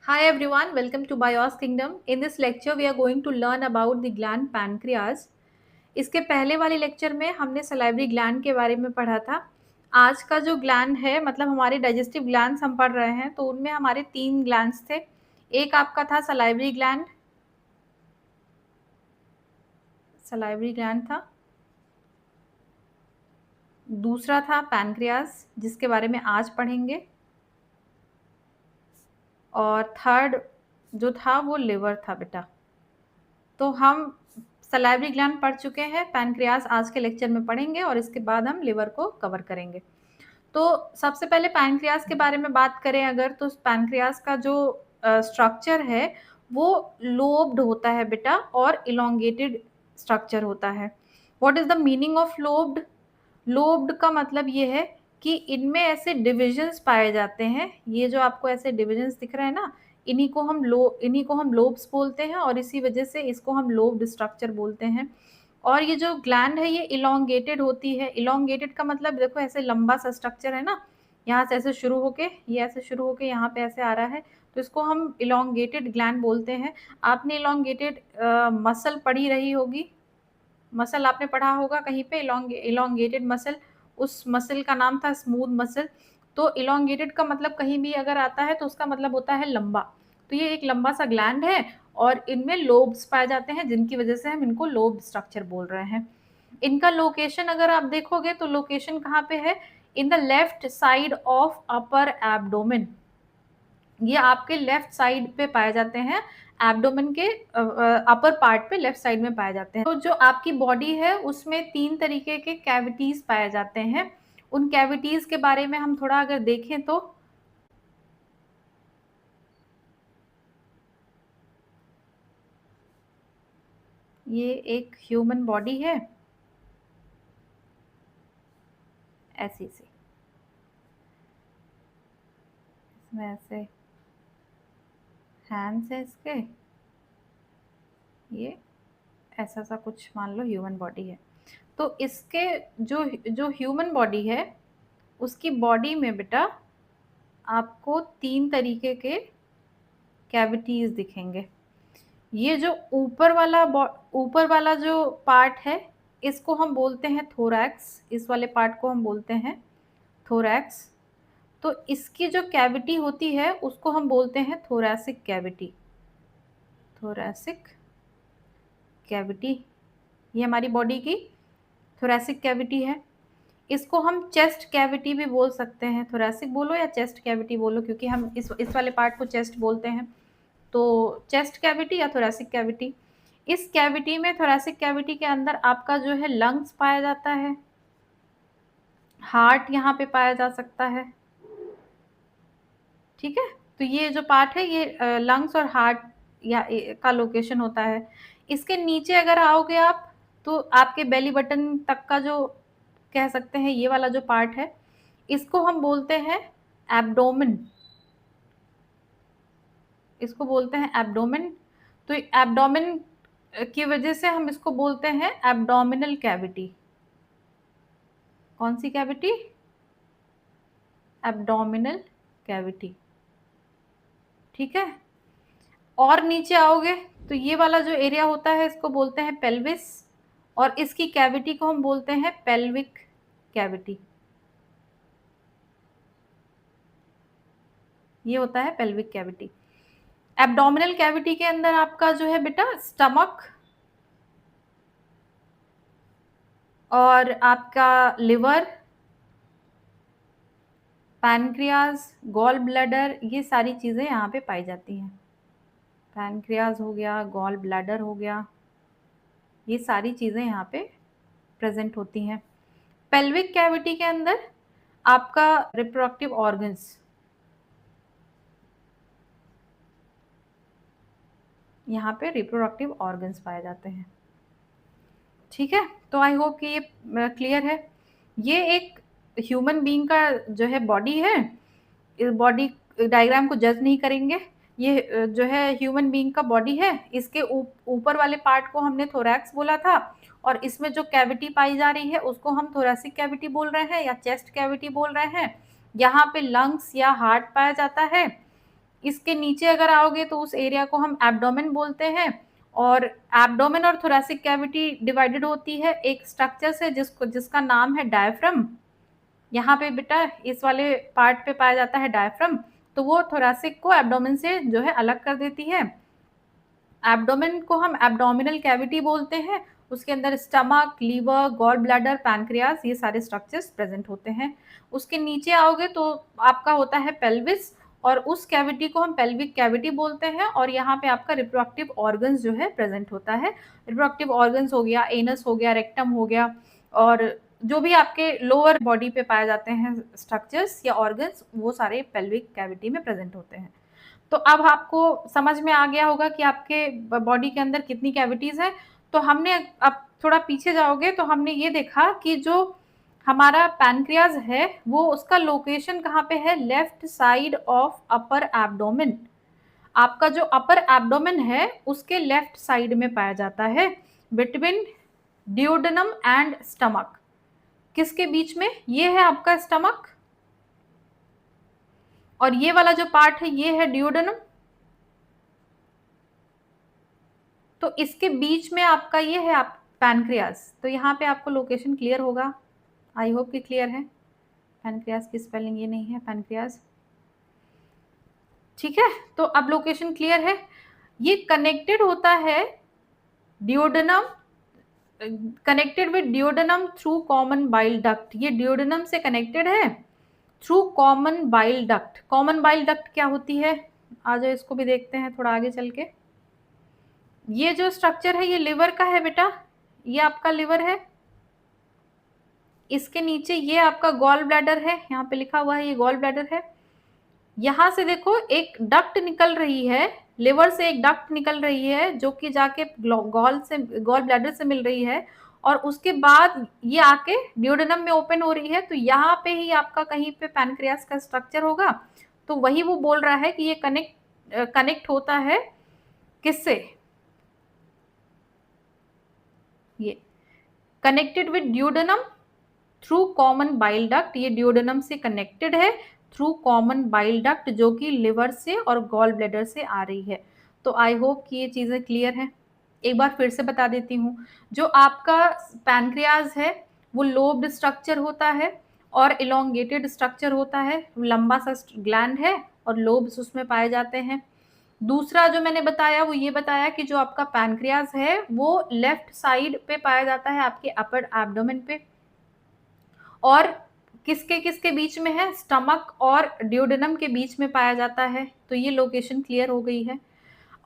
Hi everyone, welcome to Bios Kingdom. In this lecture, we are going to learn about the gland pancreas. इसके पहले वाले lecture में हमने salivary gland के बारे में पढ़ा था। आज का जो ग्लैंड है मतलब हमारे डाइजेस्टिव ग्लैंड्स हम पढ़ रहे हैं, तो उनमें हमारे 3 ग्लैंड्स थे। एक आपका था सलाइवरी ग्लैंड था। दूसरा था पैनक्रियास, जिसके बारे में आज पढ़ेंगे। और थर्ड जो था वो लिवर था बेटा। तो हम सलाइवरी ग्लैंड पढ़ चुके हैं, पैनक्रियास आज के लेक्चर में पढ़ेंगे और इसके बाद हम लिवर को कवर करेंगे। तो सबसे पहले पैनक्रियास के बारे में बात करें अगर, तो पैनक्रियास का जो स्ट्रक्चर है वो लोब्ड होता है बेटा और इलोंगेटेड स्ट्रक्चर होता है। What is the meaning of lobed? Lobed का मतलब ये है कि इनमें ऐसे डिविजन्स पाए जाते हैं। ये जो आपको ऐसे डिविजन्स दिख रहे हैं ना, इन्हीं को हम लोब्स बोलते हैं और इसी वजह से इसको हम लोब्ड स्ट्रक्चर बोलते हैं। और ये जो ग्लैंड है ये इलोंगेटेड होती है। इलोंगेटेड का मतलब देखो ऐसे लंबा सा स्ट्रक्चर है ना, यहाँ से ऐसे शुरू होके ये ऐसे शुरू होके यहाँ पे ऐसे आ रहा है, तो इसको हम इलोंगेटेड ग्लैंड बोलते हैं। आपने इलोंगेटेड मसल पढ़ी रही होगी, मसल आपने पढ़ा होगा कहीं पे, इलोंगेटेड मसल, उस मसल का नाम था स्मूथ मसल। तो इलोंगेटेड का मतलब कहीं भी अगर आता है तो उसका मतलब होता है लंबा। तो ये एक लंबा सा ग्लैंड है और इनमें लोब्स पाए जाते हैं, जिनकी वजह से हम इनको लोब स्ट्रक्चर बोल रहे हैं। इनका लोकेशन अगर आप देखोगे तो लोकेशन कहाँ पे है? In the left side of upper abdomen. ये आपके लेफ्ट साइड पे पाए जाते हैं, एब्डोमेन के अपर पार्ट पे लेफ्ट साइड में पाए जाते हैं। तो जो आपकी बॉडी है उसमें 3 तरीके के कैविटीज पाए जाते हैं। उन कैविटीज के बारे में हम थोड़ा अगर देखें तो ये एक ह्यूमन बॉडी है ऐसी सी, इसमें ऐसे हैंड्स है इसके, ये ऐसा सा कुछ मान लो ह्यूमन बॉडी है। तो इसके जो जो ह्यूमन बॉडी है उसकी बॉडी में बेटा आपको 3 तरीके के कैविटीज दिखेंगे। ये जो ऊपर वाला जो पार्ट है इसको हम बोलते हैं थोरैक्स, इस वाले पार्ट को हम बोलते हैं थोरैक्स। तो इसकी जो कैविटी होती है उसको हम बोलते हैं थोरैसिक कैविटी। थोरैसिक कैविटी ये हमारी बॉडी की थोरैसिक कैविटी है। इसको हम चेस्ट कैविटी भी बोल सकते हैं, थोरैसिक बोलो या चेस्ट कैविटी बोलो, क्योंकि हम इस वाले पार्ट को चेस्ट बोलते हैं। तो चेस्ट कैविटी या थोरैसिक कैविटी, इस कैविटी में थोरैसिक कैविटी के अंदर आपका जो है लंग्स पाया जाता है, हार्ट यहाँ पे पाया जा सकता है। ठीक है, तो ये जो पार्ट है ये लंग्स और हार्ट या का लोकेशन होता है। इसके नीचे अगर आओगे आप तो आपके बेली बटन तक का जो कह सकते हैं ये वाला जो पार्ट है इसको हम बोलते हैं एब्डोमेन। इसको बोलते हैं एब्डोमेन। तो एब्डोमेन की वजह से हम इसको बोलते हैं एब्डोमिनल कैविटी। कौन सी कैविटी? Abdominal cavity. ठीक है, और नीचे आओगे तो ये वाला जो एरिया होता है इसको बोलते हैं पेल्विस, और इसकी कैविटी को हम बोलते हैं पेल्विक कैविटी। ये होता है पेल्विक कैविटी। एब्डोमिनल कैविटी के अंदर आपका जो है बेटा स्टमक और आपका लिवर, पैनक्रियाज, गॉल ब्लैडर, ये सारी चीज़ें यहाँ पे पाई जाती हैं। पैनक्रियाज हो गया, गॉल ब्लैडर हो गया, ये सारी चीज़ें यहाँ पे प्रेजेंट होती हैं। पेल्विक कैविटी के अंदर आपका रिप्रोडक्टिव ऑर्गन्स, यहाँ पे रिप्रोडक्टिव ऑर्गन्स पाए जाते हैं। ठीक है, तो आई होप कि ये क्लियर है। ये एक ह्यूमन बीइंग का जो है बॉडी है, इस बॉडी डायग्राम को जज नहीं करेंगे। ये जो है ह्यूमन बीइंग का बॉडी है, इसके ऊपर वाले पार्ट को हमने थोरैक्स बोला था, और इसमें जो कैविटी पाई जा रही है उसको हम थोरैसिक कैविटी बोल रहे हैं या चेस्ट कैविटी बोल रहे हैं। यहाँ पे लंग्स या हार्ट पाया जाता है, इसके नीचे अगर आओगे तो उस एरिया को हम एब्डोमेन बोलते हैं, और एब्डोमेन और थोरेसिक कैविटी डिवाइडेड होती है एक स्ट्रक्चर से जिसका नाम है डायफ्राम। यहाँ पे बेटा इस वाले पार्ट पे पाया जाता है डायफ्राम, तो वो थोरेसिक को एब्डोमेन से जो है अलग कर देती है। एब्डोमेन को हम एब्डोमिनल कैविटी बोलते हैं, उसके अंदर stomach, liver, gall bladder, pancreas, ये सारे स्ट्रक्चर्स प्रेजेंट होते हैं। उसके नीचे आओगे तो आपका होता है पेल्विस, और उस कैविटी को हम पेल्विक कैविटी बोलते हैं, और यहाँ पे आपका रिप्रोडक्टिव ऑर्गन्स जो है प्रेजेंट होता है। रिप्रोडक्टिव ऑर्गन्स हो गया, एनस हो गया, रेक्टम हो गया, और जो भी आपके लोअर बॉडी पे पाए जाते हैं स्ट्रक्चर्स या ऑर्गन्स, वो सारे पेल्विक कैविटी में प्रेजेंट होते हैं। तो अब आपको समझ में आ गया होगा कि आपके बॉडी के अंदर कितनी कैविटीज है। तो हमने, अब थोड़ा पीछे जाओगे तो हमने ये देखा कि जो हमारा पैनक्रियाज है वो उसका लोकेशन कहाँ पे है, left side of upper abdomen. आपका जो अपर एब्डोमेन है उसके लेफ्ट साइड में पाया जाता है, बिटवीन ड्यूडेनम एंड स्टमक। किसके बीच में, ये है आपका स्टमक, और ये वाला जो पार्ट है ये है ड्यूडेनम। तो इसके बीच में आपका ये है आप पैनक्रियास। तो यहाँ पे आपको लोकेशन क्लियर होगा, आई होप कि क्लियर है। पैनक्रियास की स्पेलिंग ये नहीं है, पैनक्रियास, ठीक है। तो अब लोकेशन क्लियर है। ये कनेक्टेड होता है duodenum, connected with duodenum through common bile duct. ये ड्यूडेनम से कनेक्टेड है through common bile duct. Common bile duct क्या होती है, आ जाओ इसको भी देखते हैं थोड़ा आगे चल के। ये जो स्ट्रक्चर है ये लिवर का है बेटा, ये आपका लिवर है। इसके नीचे ये आपका गॉल ब्लैडर है, यहाँ पे लिखा हुआ है ये गॉल ब्लैडर है। यहाँ से देखो एक डक्ट निकल रही है, लिवर से एक डक्ट निकल रही है जो कि जाके गॉल ब्लैडर से मिल रही है, और उसके बाद ये आके ड्यूडेनम में ओपन हो रही है। तो यहाँ पे ही आपका कहीं पे पैनक्रियास का स्ट्रक्चर होगा। तो वही वो बोल रहा है कि ये कनेक्ट होता है किससे, ये connected with duodenum through common bile duct. ये ड्यूडेनम से कनेक्टेड है थ्रू कॉमन बाइल डक्ट जो कि लिवर से और गॉल ब्लैडर से आ रही है। तो आई होप कि ये चीजें क्लियर है। एक बार फिर से बता देती हूँ, जो आपका पैनक्रियाज है वो लोब्ड स्ट्रक्चर होता है और इलोंगेटेड स्ट्रक्चर होता है, लंबा सा ग्लैंड है और लोब्स उसमें पाए जाते हैं। दूसरा जो मैंने बताया वो ये बताया कि जो आपका पैनक्रियाज है वो लेफ्ट साइड पे पाया जाता है आपके अपर एब्डोमेन पे, और किसके किसके बीच में है, स्टमक और ड्यूडेनम के बीच में पाया जाता है। तो ये लोकेशन क्लियर हो गई है।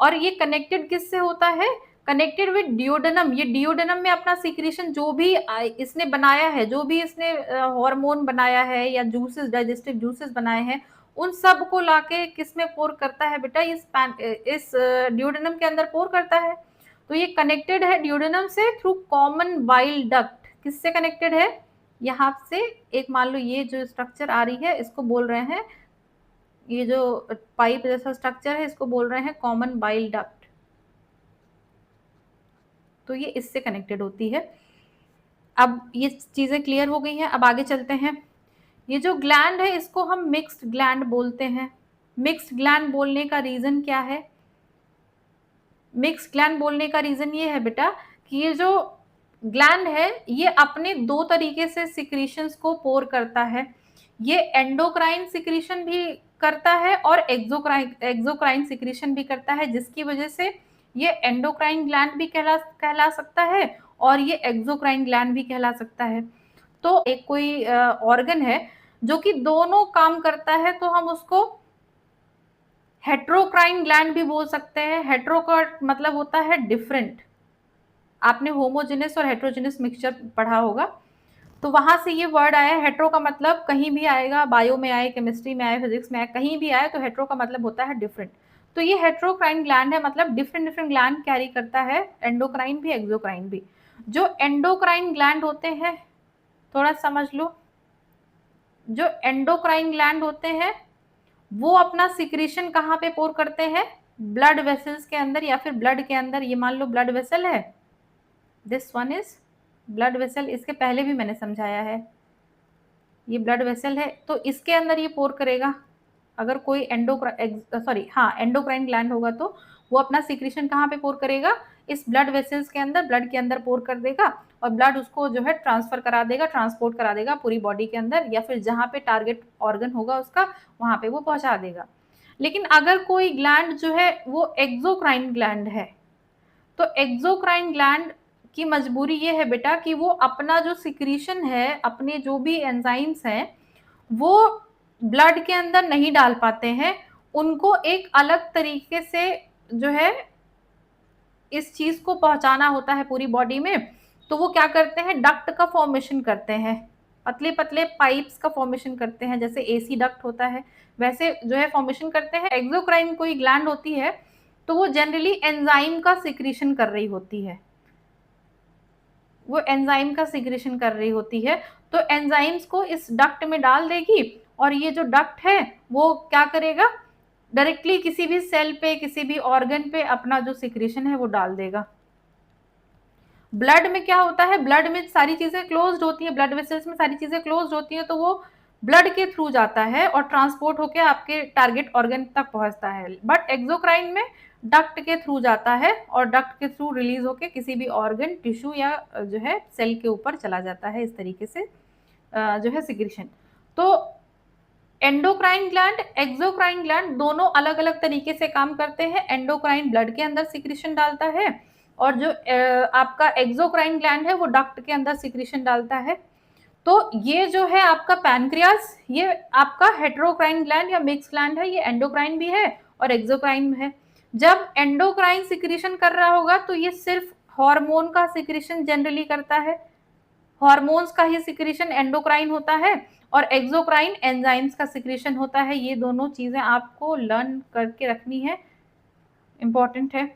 और ये कनेक्टेड किससे होता है, कनेक्टेड विद ड्यूडेनम। ये ड्यूडेनम में अपना सीक्रेशन जो भी इसने बनाया है, जो भी इसने हार्मोन बनाया है या जूसेस, डाइजेस्टिव जूसेस बनाए हैं, उन सब को लाके किस में पोर करता है बेटा, इस ड्यूडेनम के अंदर पोर करता है। तो ये कनेक्टेड है ड्यूडेनम से थ्रू कॉमन बाइल डक्ट। किससे कनेक्टेड है, यहाँ से एक मान लो ये जो स्ट्रक्चर आ रही है इसको बोल रहे हैं, ये जो पाइप जैसा स्ट्रक्चर है इसको बोल रहे हैं कॉमन बाइल डक्ट। तो ये इससे कनेक्टेड होती है। अब ये चीजें क्लियर हो गई हैं, अब आगे चलते हैं। ये जो ग्लैंड है इसको हम मिक्स्ड ग्लैंड बोलते हैं। मिक्स्ड ग्लैंड बोलने का रीजन क्या है, मिक्स्ड ग्लैंड बोलने का रीजन ये है बेटा कि ये जो ग्लैंड है ये अपने दो तरीके से सिक्रीशंस को पोर करता है। ये एंडोक्राइन सिक्रीशन भी करता है और एक्सोक्राइन सिक्रीशन भी करता है, जिसकी वजह से ये एंडोक्राइन ग्लैंड भी कहला सकता है और ये एक्सोक्राइन ग्लैंड भी कहला सकता है। तो एक कोई ऑर्गन है जो कि दोनों काम करता है, तो हम उसको हेट्रोक्राइन ग्लैंड भी बोल सकते हैं। हेट्रो का मतलब होता है डिफरेंट। आपने होमोजेनस और हेट्रोजेनस मिक्सचर पढ़ा होगा, तो वहां से ये वर्ड आया। हेट्रो का मतलब कहीं भी आएगा, बायो में आए, केमिस्ट्री में आए, फिजिक्स में आए, कहीं भी आए तो हेट्रो का मतलब होता है डिफरेंट। तो ये हेट्रोक्राइन ग्लैंड है, मतलब डिफरेंट डिफरेंट ग्लैंड कैरी करता है, एंडोक्राइन भी एक्सोक्राइन भी। जो एंडोक्राइन ग्लैंड होते हैं थोड़ा समझ लो, जो एंडोक्राइन ग्लैंड होते हैं वो अपना सिक्रीशन कहाँ पे पोर करते हैं, ब्लड वेसल्स के अंदर या फिर ब्लड के अंदर। ये मान लो ब्लड वेसल है, this one is blood vessel, इसके पहले भी मैंने समझाया है, ये ब्लड वेसल है, तो इसके अंदर ये पोर करेगा। अगर कोई एंडोक्राइन ग्लैंड होगा तो वो अपना सिक्रीशन कहाँ पे पोर करेगा, इस ब्लड वेसल्स के अंदर, ब्लड के अंदर पोर कर देगा और ब्लड उसको जो है ट्रांसफर करा देगा, ट्रांसपोर्ट करा देगा पूरी बॉडी के अंदर, या फिर जहाँ पे टारगेट ऑर्गन होगा उसका वहां पे वो पहुंचा देगा। लेकिन अगर कोई ग्लैंड जो है वो एक्सोक्राइन ग्लैंड है, तो एक्सोक्राइन ग्लैंड की मजबूरी ये है बेटा कि वो अपना जो सिक्रीशन है, अपने जो भी एंजाइम्स हैं, वो ब्लड के अंदर नहीं डाल पाते हैं, उनको एक अलग तरीके से जो है इस चीज को पहुंचाना होता है पूरी बॉडी में। तो वो क्या करते हैं, डक्ट का फॉर्मेशन करते हैं, पतले पतले पाइप्स का फॉर्मेशन करते हैं, जैसे एसी डक्ट होता है वैसे जो है फॉर्मेशन करते हैं। एक्सोक्राइन कोई ग्लैंड होती है तो वो जनरली एंजाइम का सिक्रीशन कर रही होती है, वो एंजाइम का सिक्रीशन कर रही होती है, तो एंजाइम्स को इस डक्ट में डाल देगी और ये जो डक्ट है वो क्या करेगा, डायरेक्टली किसी भी सेल पे, किसी भी ऑर्गन पे अपना जो सिक्रीशन है वो डाल देगा। ब्लड में क्या होता है, ब्लड में सारी चीजें क्लोज्ड होती है, ब्लड वेसल्स में सारी चीजें क्लोज्ड होती हैं, तो वो ब्लड के थ्रू जाता है और ट्रांसपोर्ट होकर आपके टारगेट ऑर्गन तक पहुंचता है। बट एक्सोक्राइन में डक्ट के थ्रू जाता है और डक्ट के थ्रू रिलीज होकर किसी भी ऑर्गन, टिश्यू या जो है सेल के ऊपर चला जाता है, इस तरीके से जो है सिक्रीशन। तो एंडोक्राइन ग्लैंड, एक्सोक्राइन ग्लैंड दोनों अलग अलग तरीके से काम करते हैं। एंडोक्राइन ब्लड के अंदर सिक्रीशन डालता है और जो आपका एक्सोक्राइन ग्लैंड है वो डक्ट के अंदर सिक्रीशन डालता है। तो ये जो है आपका पैनक्रियास, ये आपका हेटेरोक्राइन ग्लैंड या मिक्स ग्लैंड है, ये एंडोक्राइन भी है और एक्सोक्राइन भी है। जब एंडोक्राइन सिक्रीशन कर रहा होगा तो ये सिर्फ हार्मोन का सिक्रीशन जनरली करता है, हार्मोन्स का ही सिक्रीशन एंडोक्राइन होता है और एक्सोक्राइन एंजाइम्स का सिक्रीशन होता है। ये दोनों चीजें आपको लर्न करके रखनी है, इंपॉर्टेंट है।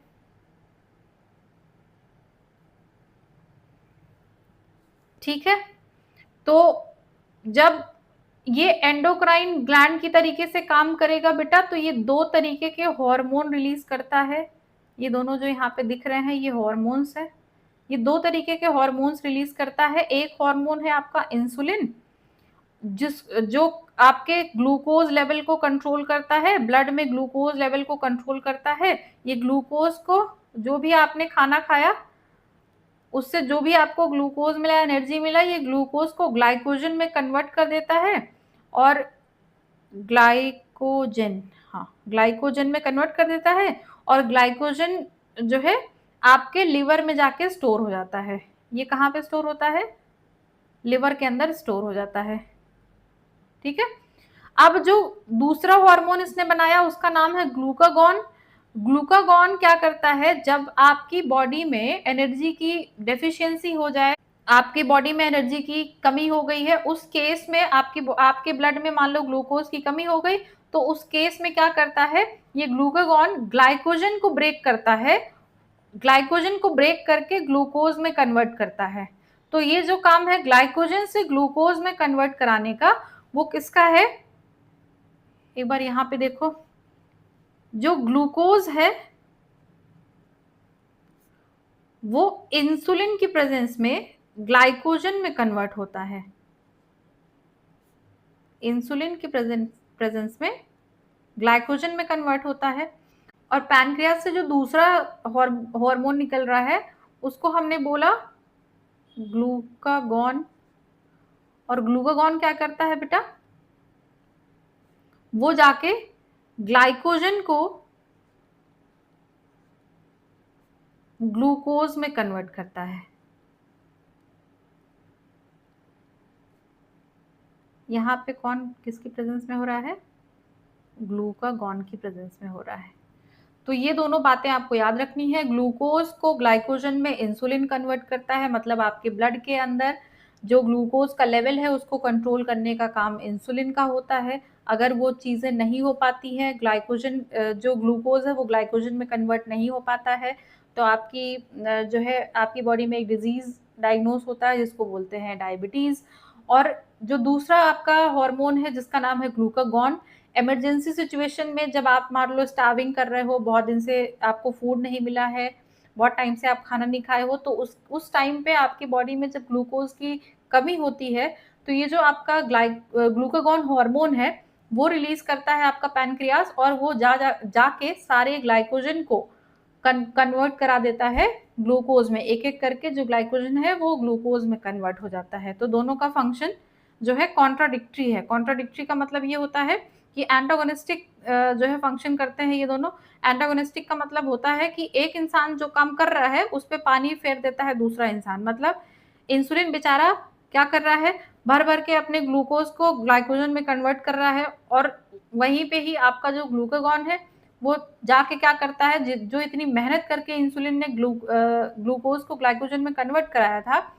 ठीक है, तो जब ये एंडोक्राइन ग्लैंड की तरीके से काम करेगा बेटा, तो ये दो तरीके के हार्मोन रिलीज करता है। ये दोनों जो यहाँ पे दिख रहे हैं ये हार्मोन्स है, ये दो तरीके के हार्मोन्स रिलीज करता है। एक हार्मोन है आपका इंसुलिन, जो आपके ग्लूकोज लेवल को कंट्रोल करता है, ब्लड में ग्लूकोज लेवल को कंट्रोल करता है। ये ग्लूकोज को, जो भी आपने खाना खाया उससे जो भी आपको ग्लूकोज मिला, एनर्जी मिला, ये ग्लूकोज को ग्लाइकोजन में कन्वर्ट कर देता है और ग्लाइकोजन, हाँ ग्लाइकोजन में कन्वर्ट कर देता है और ग्लाइकोजन जो है आपके लिवर में जाके स्टोर हो जाता है। ये कहाँ पे स्टोर होता है, लिवर के अंदर स्टोर हो जाता है। ठीक है, अब जो दूसरा हार्मोन इसने बनाया उसका नाम है ग्लूकागॉन। ग्लूकागॉन क्या करता है, जब आपकी बॉडी में एनर्जी की डेफिशिएंसी हो जाए, आपकी बॉडी में एनर्जी की कमी हो गई है, उस केस में आपके ब्लड में मान लो ग्लूकोज की कमी हो गई, तो उस केस में क्या करता है, ये ग्लूकागॉन ग्लाइकोजन को ब्रेक करता है, ग्लाइकोजन को ब्रेक करके ग्लूकोज में कन्वर्ट करता है। तो ये जो काम है ग्लाइकोजन से ग्लूकोज में कन्वर्ट कराने का, वो किसका है, एक बार यहां पे देखो, जो ग्लूकोज है वो इंसुलिन की प्रेजेंस में ग्लाइकोजन में कन्वर्ट होता है, इंसुलिन की प्रेजेंस में ग्लाइकोजन में कन्वर्ट होता है। और पैनक्रियास से जो दूसरा हार्मोन निकल रहा है उसको हमने बोला ग्लूकागॉन। और ग्लूकागॉन क्या करता है बेटा, वो जाके ग्लाइकोजन को ग्लूकोज में कन्वर्ट करता है। यहाँ पे कौन किसकी प्रेजेंस में हो रहा है, ग्लूकागॉन की प्रेजेंस में हो रहा है। तो ये दोनों बातें आपको याद रखनी है। ग्लूकोज को ग्लाइकोजन में इंसुलिन कन्वर्ट करता है, मतलब आपके ब्लड के अंदर जो ग्लूकोज का लेवल है उसको कंट्रोल करने का काम इंसुलिन का होता है। अगर वो चीज़ें नहीं हो पाती हैं, ग्लाइकोजन जो ग्लूकोज है वो ग्लाइकोजन में कन्वर्ट नहीं हो पाता है, तो आपकी जो है आपकी बॉडी में एक डिजीज डायग्नोस होता है जिसको बोलते हैं डायबिटीज़। और जो दूसरा आपका हार्मोन है जिसका नाम है ग्लूकागॉन, इमरजेंसी सिचुएशन में जब आप मान लो स्टार्विंग कर रहे हो, बहुत दिन से आपको फूड नहीं मिला है, बहुत टाइम से आप खाना नहीं खाए हो, तो उस टाइम पे आपकी बॉडी में जब ग्लूकोज की कमी होती है तो ये जो आपका ग्लूकागॉन हार्मोन है वो रिलीज करता है आपका पैनक्रियाज, और वो जाके सारे ग्लाइकोजन को कन्वर्ट करा देता है ग्लूकोज में। एक एक करके जो ग्लाइकोजन है वो ग्लूकोज में कन्वर्ट हो जाता है। तो दोनों का फंक्शन जो है कॉन्ट्राडिक्टरी है। कॉन्ट्राडिक्टरी का मतलब ये होता है कि एंटागोनिस्टिक जो है फंक्शन करते हैं ये दोनों। एंटागोनिस्टिक का मतलब होता है कि एक इंसान जो काम कर रहा है उस पर पानी फेर देता है दूसरा इंसान। मतलब इंसुलिन बेचारा क्या कर रहा है, भर भर के अपने ग्लूकोज को ग्लाइकोजन में कन्वर्ट कर रहा है, और वहीं पे ही आपका जो ग्लूकागॉन है वो जाके क्या करता है, जो इतनी मेहनत करके इंसुलिन ने ग्लूकोज को ग्लाइकोजन में कन्वर्ट कराया था,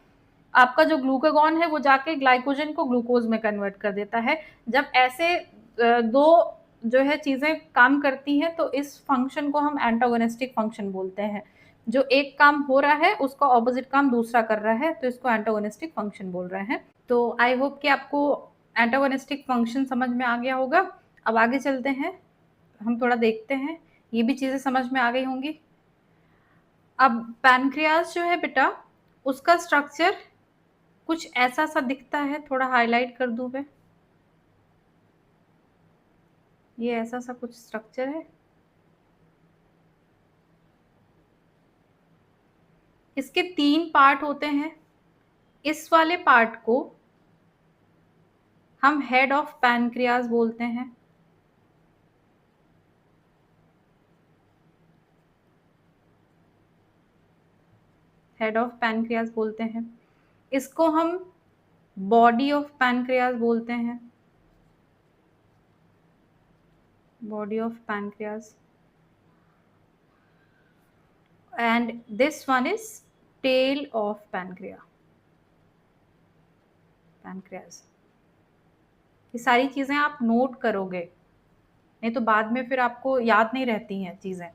आपका जो ग्लूकागॉन है वो जाके ग्लाइकोजन को ग्लूकोज में कन्वर्ट कर देता है। जब ऐसे दो जो है चीजें काम करती हैं तो इस फंक्शन को हम एंटागोनिस्टिक फंक्शन बोलते हैं। जो एक काम हो रहा है उसका ऑपोजिट काम दूसरा कर रहा है, तो इसको एंटागोनिस्टिक फंक्शन बोल रहे हैं। तो आई होप कि आपको एंटागोनिस्टिक फंक्शन समझ में आ गया होगा। अब आगे चलते हैं, हम थोड़ा देखते हैं, ये भी चीजें समझ में आ गई होंगी। अब पैनक्रियाज जो है बेटा, उसका स्ट्रक्चर कुछ ऐसा सा दिखता है, थोड़ा हाईलाइट कर दूं मैं, ये ऐसा सा कुछ स्ट्रक्चर है। इसके 3 पार्ट होते हैं। इस वाले पार्ट को हम हेड ऑफ पैनक्रियाज बोलते हैं। हेड ऑफ पैनक्रियाज बोलते हैं। इसको हम बॉडी ऑफ पैनक्रियाज बोलते हैं। Body of pancreas. And this one is tail of pancreas. ये सारी चीजें आप नोट करोगे, नहीं तो बाद में फिर आपको याद नहीं रहती हैं चीजें।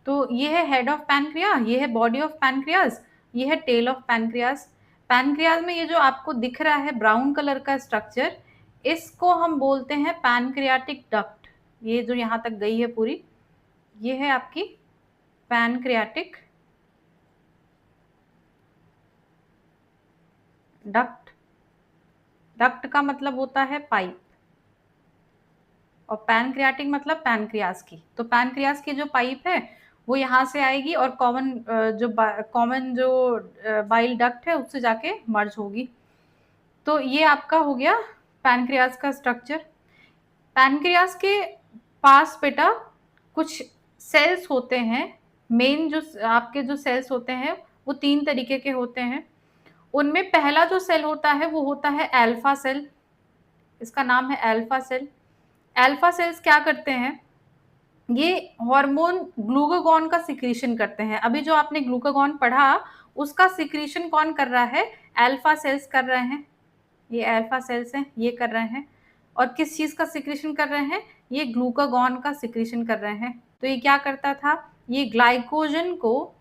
तो ये है हेड ऑफ पैनक्रिया, ये है बॉडी ऑफ पैनक्रियाज, ये है टेल ऑफ पैनक्रियाज। पैनक्रियाज में ये जो आपको दिख रहा है ब्राउन कलर का स्ट्रक्चर, इसको हम बोलते हैं पैनक्रियाटिक डक्ट। ये जो यहाँ तक गई है पूरी, ये है आपकी पैनक्रियाटिक डक्ट। डक्ट का मतलब होता है पाइप, और पैनक्रियाटिक मतलब पैनक्रियाज की। तो पैनक्रियाज की जो पाइप है वो यहाँ से आएगी और कॉमन जो बाइल डक्ट है उससे जाके मर्ज होगी। तो ये आपका हो गया पैनक्रियाज का स्ट्रक्चर। पैनक्रियाज के पास बेटा कुछ सेल्स होते हैं। मेन जो आपके जो सेल्स होते हैं वो 3 तरीके के होते हैं। उनमें पहला जो सेल होता है वो होता है अल्फा सेल। इसका नाम है अल्फा सेल। अल्फा सेल्स क्या करते हैं, ये हार्मोन ग्लूकागॉन का सिक्रीशन करते हैं। अभी जो आपने ग्लूकागॉन पढ़ा उसका सिक्रीशन कौन कर रहा है, अल्फा सेल्स कर रहे हैं। ये अल्फा सेल्स हैं, ये कर रहे हैं। और किस चीज का सिक्रीशन कर रहे हैं, ये ग्लूकागॉन का सिक्रीशन कर रहे हैं। तो ये क्या करता था, ये ग्लाइकोजन को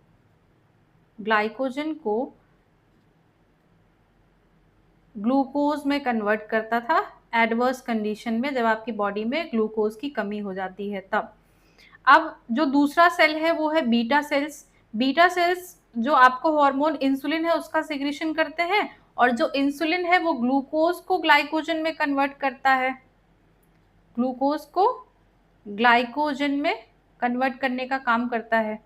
ग्लूकोज में कन्वर्ट करता था एडवर्स कंडीशन में, जब आपकी बॉडी में ग्लूकोज की कमी हो जाती है तब। अब जो दूसरा सेल है वो है बीटा सेल्स। बीटा सेल्स जो आपको हार्मोन इंसुलिन है उसका सिक्रीशन करते हैं, और जो इंसुलिन है वो ग्लूकोज को ग्लाइकोजन में कन्वर्ट करता है। ग्लूकोज को ग्लाइकोजन में कन्वर्ट करने का काम करता है।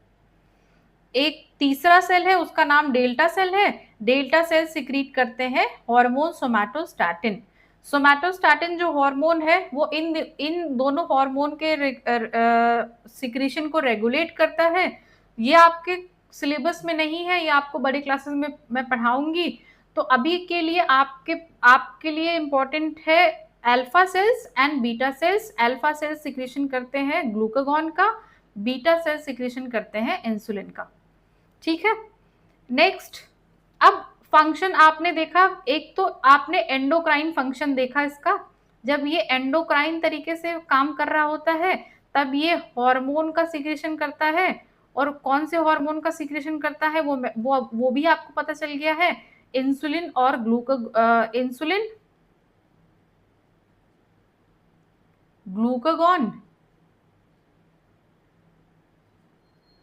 एक तीसरा सेल है उसका नाम डेल्टा सेल है। डेल्टा सेल सिक्रीट करते हैं हार्मोन सोमैटोस्टैटिन। सोमैटोस्टैटिन जो हार्मोन है वो इन दोनों हार्मोन के सिक्रीशन को रेगुलेट करता है। ये आपके सिलेबस में नहीं है, ये आपको बड़ी क्लासेस में मैं पढ़ाऊंगी। तो अभी के लिए आपके लिए इम्पोर्टेंट है alpha cells and beta cells. Alpha cells secretion करते हैं ग्लूकागॉन का, बीटा सेल्स सिक्रीशन करते हैं इंसुलिन का। ठीक है, नेक्स्ट। अब फंक्शन आपने देखा, एक तो आपने एंडोक्राइन फंक्शन देखा इसका। जब ये एंडोक्राइन तरीके से काम कर रहा होता है तब ये हार्मोन का सिक्रेशन करता है। और कौन से हार्मोन का सिक्रेशन करता है वो भी आपको पता चल गया है, इंसुलिन और ग्लूकागॉन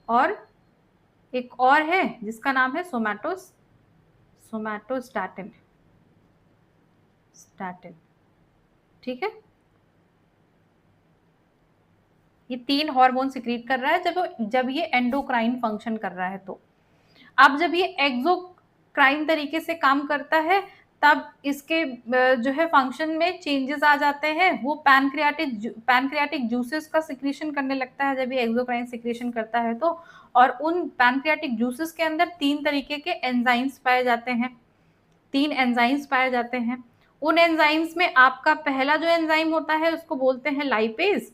और एक और है जिसका नाम है सोमैटोस्टैटिन। ठीक है, ये 3 हार्मोन सिक्रीट कर रहा है जब ये एंडोक्राइन फंक्शन कर रहा है। तो अब जब ये एक्सोक्राइन तरीके से काम करता है तब इसके जो है फंक्शन में चेंजेस आ जाते हैं। वो पैनक्रियाटिक जूसेस का सिक्रीशन करने लगता है जब ये एक्सोक्राइन सिक्रीशन करता है तो। और उन पैनक्रियाटिक जूसेस के अंदर 3 तरीके के एंजाइम्स पाए जाते हैं, 3 एंजाइम्स पाए जाते हैं। उन एंजाइम्स में आपका पहला जो एंजाइम होता है उसको बोलते हैं लाइपेज,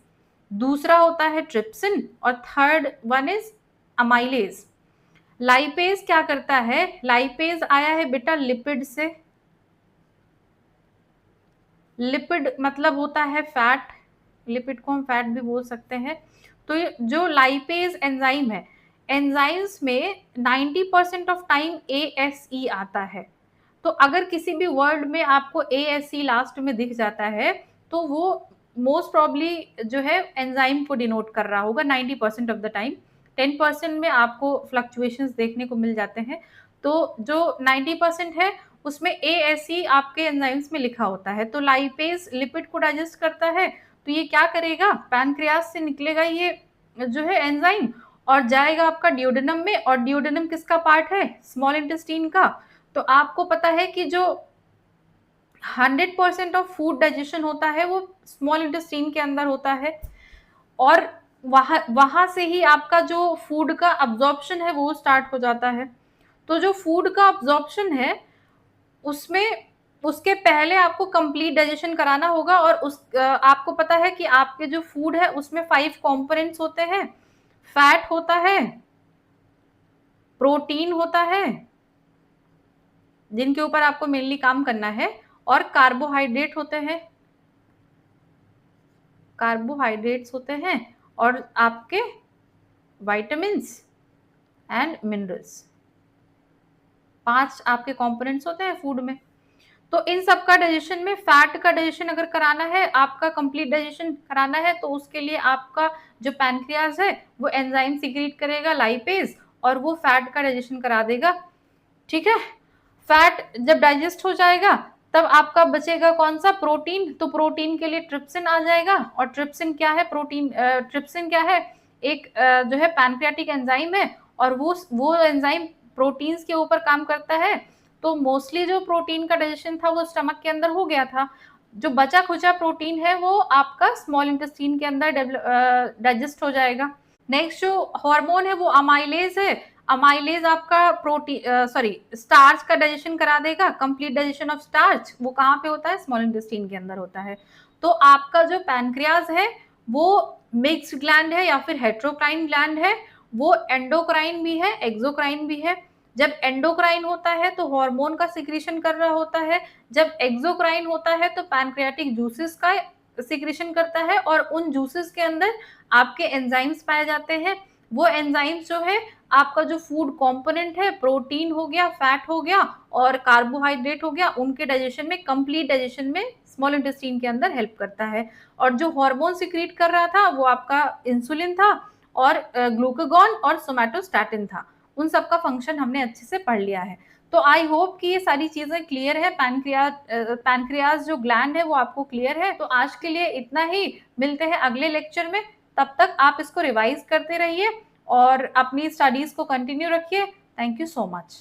दूसरा होता है ट्रिप्सिन और third one is amylase. Lipase क्या करता है? लाइपेज आया है बेटा लिपिड से। लिपिड मतलब होता है फैट, लिपिड को हम फैट भी बोल सकते हैं। तो जो लाइपेज एंजाइम है, एंजाइम्स में 90% ऑफ टाइम ASE आता है। तो अगर किसी भी वर्ड में आपको ASE लास्ट में दिख जाता है तो वो मोस्ट प्रॉब्ली जो है एंजाइम को डिनोट कर रहा होगा 90% ऑफ द टाइम। 10% में आपको फ्लक्चुएशंस देखने को मिल जाते हैं। तो जो 90% है उसमें ASE आपके एंजाइम्स में लिखा होता है। तो लाइपेज लिपिड को डाइजेस्ट करता है, तो ये क्या करेगा? पैनक्रियास से निकलेगा ये जो है एंजाइम और जाएगा आपका ड्यूडेनम में। और ड्यूडेनम किसका पार्ट है? स्मॉल इंटेस्टाइन का। तो आपको पता है कि जो 100% ऑफ फूड डाइजेशन होता है वो स्मॉल इंटेस्टाइन के अंदर होता है और वहां से ही आपका जो फूड का अब्जॉर्प्शन है वो स्टार्ट हो जाता है। तो जो फूड का अब्जॉर्प्शन है उसमें उसके पहले आपको कंप्लीट डाइजेशन कराना होगा। और आपको पता है कि आपके जो फूड है उसमें 5 कंपोनेंट्स होते हैं। फैट होता है, प्रोटीन होता है जिनके ऊपर आपको मेनली काम करना है, और कार्बोहाइड्रेट होते हैं, कार्बोहाइड्रेट्स होते हैं और आपके विटामिन्स एंड मिनरल्स। 5 आपके कंपोनेंट्स होते हैं फूड में। तो इन सब का डाइजेशन में फैट का डाइजेशन अगर कराना है, आपका कंप्लीट डाइजेशन कराना है, तो उसके लिए आपका जो पैनक्रियाज है वो एंजाइम सिक्रीट करेगा लाइपेज और वो फैट का डाइजेशन करा देगा। ठीक है, फैट जब डाइजेस्ट हो जाएगा तब आपका बचेगा कौन सा? प्रोटीन। तो प्रोटीन के लिए ट्रिप्सिन आ जाएगा। और ट्रिप्सिन क्या है? ट्रिप्सिन क्या है? एक जो है पैनक्रियाटिक एंजाइम है और वो एंजाइम प्रोटीन्स के ऊपर काम करता है। तो मोस्टली जो प्रोटीन का डाइजेशन था वो स्टमक के अंदर हो गया था। जो बचा खुचा प्रोटीन है वो आपका स्मॉल इंटेस्टाइन के अंदर डाइजेस्ट हो जाएगा। नेक्स्ट जो हार्मोन है वो अमाइलेज है। अमाइलेज आपका स्टार्च का डाइजेशन करा देगा, कंप्लीट डाइजेशन ऑफ स्टार्च। वो कहाँ पे होता है? स्मॉल इंटेस्टाइन के अंदर होता है। तो आपका जो पैनक्रियाज है वो मिक्स्ड ग्लैंड है या फिर हेट्रोक्राइन ग्लैंड है। वो एंडोक्राइन भी है, एक्सोक्राइन भी है। जब एंडोक्राइन होता है तो हार्मोन का सिक्रीशन कर रहा होता है। जब एक्सोक्राइन होता है तो पैनक्रियाटिक जूसेस का सिक्रीशन करता है और उन जूसेस के अंदर आपके एंजाइम्स पाए जाते हैं। वो एंजाइम्स जो है आपका जो फूड कंपोनेंट है, प्रोटीन हो गया, फैट हो गया और कार्बोहाइड्रेट हो गया, उनके डाइजेशन में, कंप्लीट डाइजेशन में स्मॉल इंटेस्टाइन के अंदर हेल्प करता है। और जो हार्मोन सिक्रीट कर रहा था वो आपका इंसुलिन था और ग्लूकागॉन और सोमैटोस्टैटिन था। उन सब का फंक्शन हमने अच्छे से पढ़ लिया है। तो आई होप कि ये सारी चीजें क्लियर है। पैनक्रियाज जो ग्लैंड है वो आपको क्लियर है। तो आज के लिए इतना ही, मिलते हैं अगले लेक्चर में। तब तक आप इसको रिवाइज करते रहिए और अपनी स्टडीज को कंटिन्यू रखिए। Thank you so much.